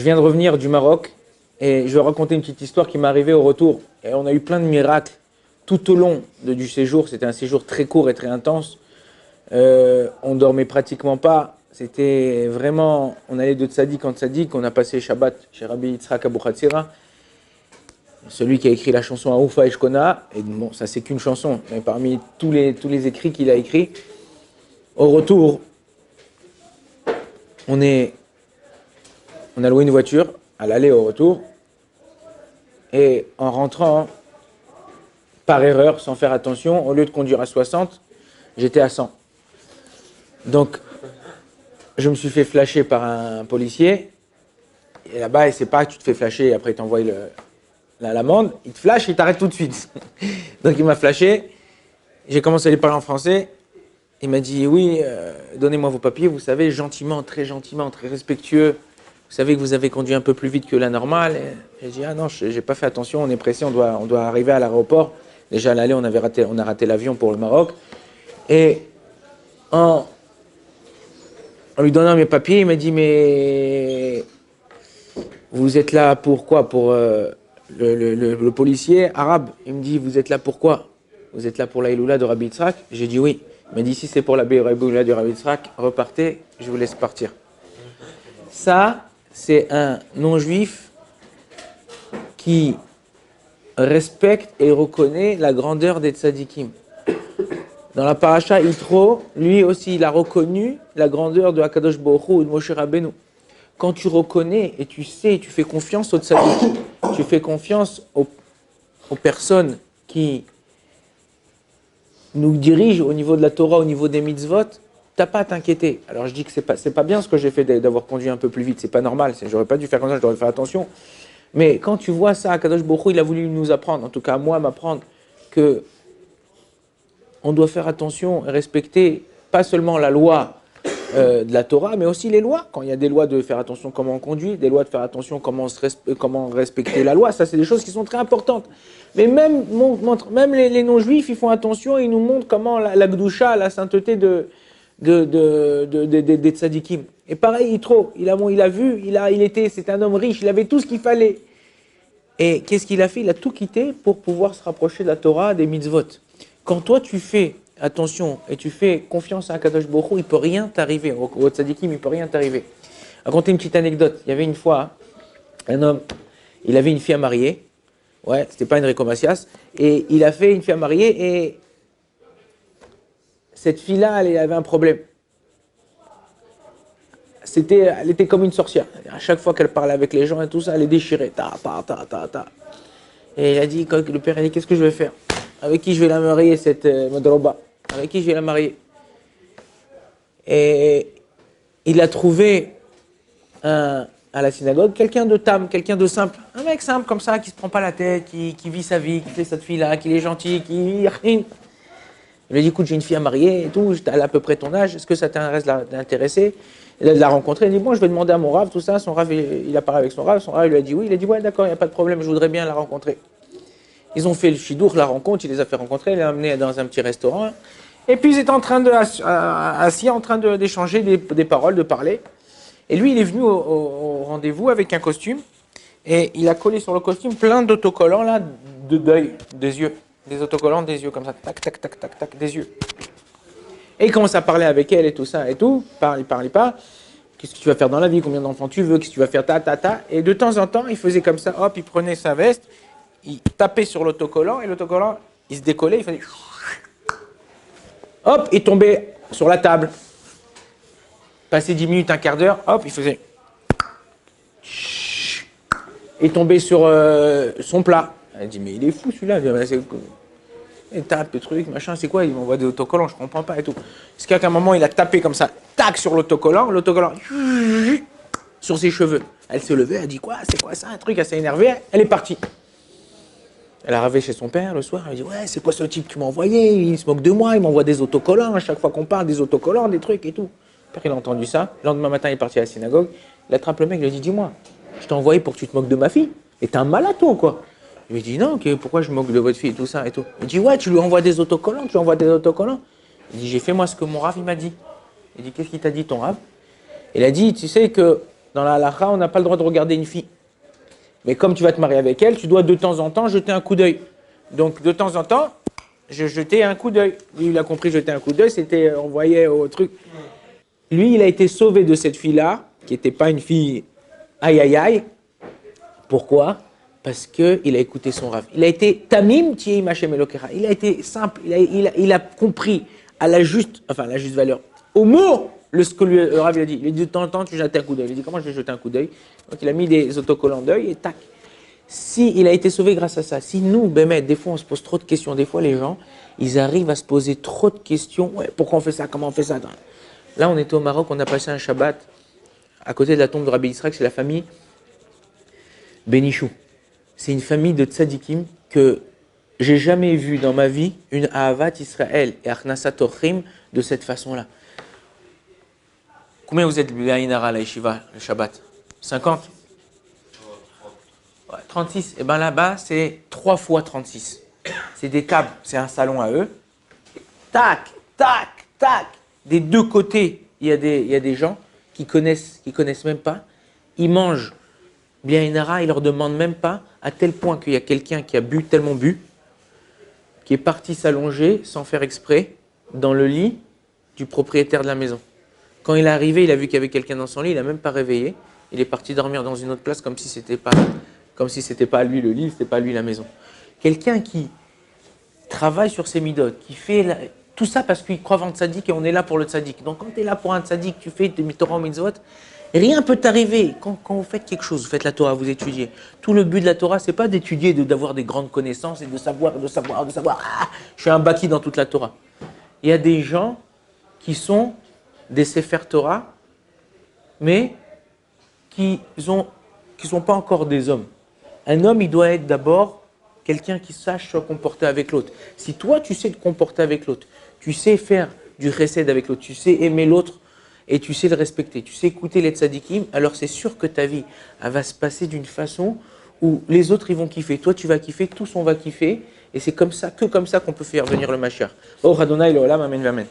viens de revenir du Maroc et je vais raconter une petite histoire qui m'est arrivée au retour. Et on a eu plein de miracles tout au long du séjour. C'était un séjour très court et très intense. On dormait pratiquement pas. C'était vraiment, on allait de tzaddik en tzaddik. On a passé Shabbat chez Rabbi Yitzhak Abu Chatzira, celui qui a écrit la chanson Aoufa et Shkona. Et bon, ça c'est qu'une chanson, mais parmi tous les écrits qu'il a écrits, au retour, on a loué une voiture à l'aller et au retour. Et en rentrant, par erreur, sans faire attention, au lieu de conduire à 60, j'étais à 100. Donc, je me suis fait flasher par un policier. Et là-bas, il sait pas que tu te fais flasher et après il t'envoie l'amende. Il te flash et il t'arrête tout de suite. Donc, il m'a flashé. J'ai commencé à lui parler en français. Il m'a dit, oui, donnez-moi vos papiers. Vous savez, gentiment, très respectueux. Vous savez que vous avez conduit un peu plus vite que la normale. Et j'ai dit, ah non, j'ai pas fait attention, on est pressé, on doit arriver à l'aéroport. Déjà à l'aller, on a raté l'avion pour le Maroc. Et en lui donnant mes papiers, il m'a dit, mais vous êtes là pour quoi? Pour le policier arabe. Il me dit, vous êtes là pour quoi? Vous êtes là pour l'Aïloula de Rabbi Yitzhak? J'ai dit oui. Il m'a dit, si c'est pour l'Aïloula de Rabbi Yitzhak, repartez, je vous laisse partir. Ça, c'est un non-juif qui respecte et reconnaît la grandeur des tzadikim. Dans la paracha Yitro, lui aussi, il a reconnu la grandeur de Akadosh Baruch Hu et de Moshe Rabbeinu. Quand tu reconnais et tu sais, tu fais confiance aux tzadikim, tu fais confiance aux personnes qui nous dirigent au niveau de la Torah, au niveau des mitzvot, t'as pas à t'inquiéter. Alors je dis que c'est pas bien ce que j'ai fait d'avoir conduit un peu plus vite, c'est pas normal, j'aurais pas dû faire comme ça, je devrais faire attention. Mais quand tu vois ça, Akadosh Baruch Hu, il a voulu nous apprendre, en tout cas moi m'apprendre, que on doit faire attention et respecter pas seulement la loi de la Torah, mais aussi les lois. Quand il y a des lois de faire attention comment on conduit, des lois de faire attention comment respecter la loi, ça c'est des choses qui sont très importantes. Mais même les non-juifs, ils font attention, ils nous montrent comment la Gdusha, la sainteté des tzadikim. Et pareil, Yitro, il a vu, c'est un homme riche, il avait tout ce qu'il fallait. Et qu'est-ce qu'il a fait? Il a tout quitté pour pouvoir se rapprocher de la Torah, des mitzvot. Quand toi tu fais attention et tu fais confiance à Akadosh Baruch Hu, il peut rien t'arriver. Au tzadikim, il peut rien t'arriver. Je vais raconter une petite anecdote. Il y avait une fois un homme, il avait une fille à marier. Ouais, c'était pas Enrico Macias. Et il a fait une fille à marier et cette fille-là, elle avait un problème. Elle était comme une sorcière. À chaque fois qu'elle parlait avec les gens et tout ça, elle les déchirait. Ta. Et il a dit, le père a dit, qu'est-ce que je vais faire? Avec qui je vais la marier, cette Madroba? Avec qui je vais la marier? Et il a trouvé à la synagogue quelqu'un de tam, quelqu'un de simple. Un mec simple comme ça, qui se prend pas la tête, qui vit sa vie, qui fait cette fille-là, qui est gentil, qui... Il lui a dit, écoute, j'ai une fille à marier et tout, elle a à peu près ton âge, est-ce que ça t'intéresse d'intéresser? Il a de la rencontrer, il dit, bon, je vais demander à mon rave, tout ça. Son rave, il a parlé avec son rave lui a dit oui. Il a dit, ouais, d'accord, il n'y a pas de problème, je voudrais bien la rencontrer. Ils ont fait le chidour, la rencontre, il les a fait rencontrer, il les a amenés dans un petit restaurant. Et puis ils étaient assis en train d'échanger des paroles, de parler. Et lui, il est venu au rendez-vous avec un costume. Et il a collé sur le costume plein d'autocollants là, de deuil, des yeux. Des autocollants des yeux comme ça, tac, tac, tac, tac, tac, des yeux. Et il commence à parler avec elle et tout ça et tout. Il parlait pas. Qu'est-ce que tu vas faire dans la vie? Combien d'enfants tu veux? Qu'est-ce que tu vas faire? Ta. Et de temps en temps, il faisait comme ça. Hop, il prenait sa veste. Il tapait sur l'autocollant et l'autocollant, il se décollait, il faisait... Hop, il tombait sur la table. Passé 10 minutes, un quart d'heure, hop, il faisait... Il tombait sur son plat. Elle dit, mais il est fou celui-là. Il tape, le truc, machin, c'est quoi? Il m'envoie des autocollants, je comprends pas et tout. Parce qu'à un moment, il a tapé comme ça, tac, sur l'autocollant sur ses cheveux. Elle se levait, elle dit, quoi? C'est quoi ça? Un truc, elle s'est énervée, elle est partie. Elle a rêvé chez son père le soir, elle dit, ouais, c'est quoi ce type que tu m'as envoyé? Il se moque de moi, il m'envoie des autocollants, à chaque fois qu'on parle, des autocollants, des trucs et tout. Le père, il a entendu ça, le lendemain matin, il est parti à la synagogue, il attrape le mec, il lui dit, dis-moi, je t'ai envoyé pour que tu te moques de ma fille? Et t'es un malade, toi, ou quoi? Il lui dit, non, pourquoi je me moque de votre fille et tout ça et tout? Il dit, ouais, tu lui envoies des autocollants, Il dit, j'ai fait moi ce que mon rave, il m'a dit. Il dit, qu'est-ce qu'il t'a dit, ton rave? Il a dit, tu sais que Dans la halakha, on n'a pas le droit de regarder une fille. Mais comme tu vas te marier avec elle, tu dois de temps en temps jeter un coup d'œil. Donc de temps en temps, je jetais un coup d'œil. Lui, il a compris jeter un coup d'œil, c'était, on voyait au truc. Lui, il a été sauvé de cette fille-là, qui n'était pas une fille aïe aïe aïe. Pourquoi? Parce qu'il a écouté son Rav. Il a été tamim tiei machem elokera. Il a été simple, il a compris à la juste valeur. Au mot, ce que le Rav il a dit. Il a dit de temps en temps, tu jettes un coup d'œil. Il a dit comment je vais jeter un coup d'œil? Donc il a mis des autocollants d'œil et tac. Si il a été sauvé grâce à ça, si nous, Bémet, des fois on se pose trop de questions, des fois les gens, ils arrivent à se poser trop de questions. Ouais, pourquoi on fait ça? Comment on fait ça? Là, on était au Maroc, on a passé un Shabbat à côté de la tombe de Rabbi Yitzhak, c'est la famille Benichou. C'est une famille de tzadikim que j'ai jamais vu dans ma vie une Ahavat Israël et Achnasat Orchim de cette façon-là. Combien vous êtes B'Aïnara à la Yeshiva, le Shabbat? 50? Ouais, 36. Et bien là-bas, c'est 3 fois 36. C'est des tables, c'est un salon à eux. Tac, tac, tac. Des deux côtés, il y a des gens qui connaissent même pas. Ils mangent bien Inara, ils leur demandent même pas, à tel point qu'il y a quelqu'un qui a bu, tellement bu, qui est parti s'allonger sans faire exprès dans le lit du propriétaire de la maison. Quand il est arrivé, il a vu qu'il y avait quelqu'un dans son lit, il n'a même pas réveillé. Il est parti dormir dans une autre place comme si c'était pas lui le lit, c'était pas lui la maison. Quelqu'un qui travaille sur ses midotes, qui fait tout ça parce qu'il croit en tzaddik et on est là pour le tzaddik. Donc quand tu es là pour un tzaddik, tu fais des Torah mitzvot, rien peut t'arriver. Quand vous faites quelque chose, vous faites la Torah, vous étudiez. Tout le but de la Torah, c'est pas d'étudier, d'avoir des grandes connaissances et de savoir. Ah, je suis un baki dans toute la Torah. Il y a des gens qui sont des Sefer Torah, mais qui sont pas encore des hommes. Un homme, il doit être d'abord quelqu'un qui sache se comporter avec l'autre. Si toi, tu sais te comporter avec l'autre, tu sais faire du chesed avec l'autre, tu sais aimer l'autre et tu sais le respecter, tu sais écouter les tzadikim, alors c'est sûr que ta vie, elle va se passer d'une façon où les autres, ils vont kiffer. Toi, tu vas kiffer, tous on va kiffer. Et c'est comme ça qu'on peut faire venir le Mashiach. Oh, Adonai, l'Olam, Amen, Amen.